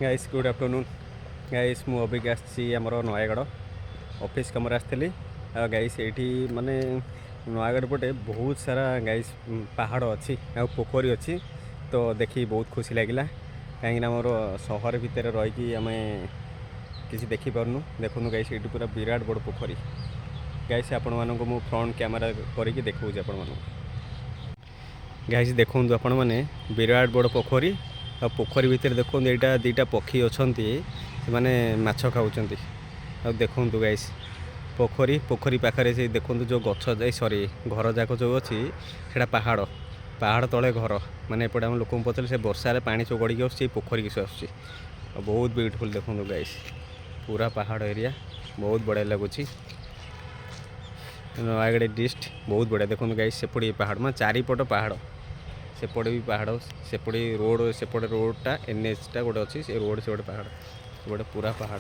Guys good afternoon guys मु अबिक आमर Nayagarh office कम आसती गाइस ये माने नयगढ़ पटे बहुत सारा गाइस पहाड़ अच्छी आ पोखरी अच्छी तो देखी बहुत खुशी लगिला कहीं मोर सहर भितर रहीकि आम किसी देखिपारनु देखूँ गाइस ये पूरा विराट बड़ पोखरी गाइस आपण मानक मु फ्रंट कैमेरा करके देखा आपण गाइस देखूँ आपण मैंने विराट बड़ पोखरी आ पोखरी भितर देखो यहाँ दीटा पक्षी अच्छा से माछ खाऊँ देखूँ गाइस पोखरी पोखरी पाखे से देखो जो गछ सॉरी घर जाक जो अच्छी से पहाड़ पहाड़ तले घर माने एपटे आम लोक पचारे से वर्षा पानी चगड़ी आस पोखरी की आस बहुत ब्यूटीफुल देखो गाइस पूरा पहाड़ एरिया बहुत बढ़िया लगुच नयगढ़ डिस्ट्रिक्ट बहुत बढ़िया देखो गाइस सेपटे पहाड़ में चारिपट पहाड़ सेपटे भी पहाड़ सेपटे रोड सेपटे रोडटा NH टा गोटे अच्छी से रोड से गोटे पहाड़ गोटे पूरा पहाड़।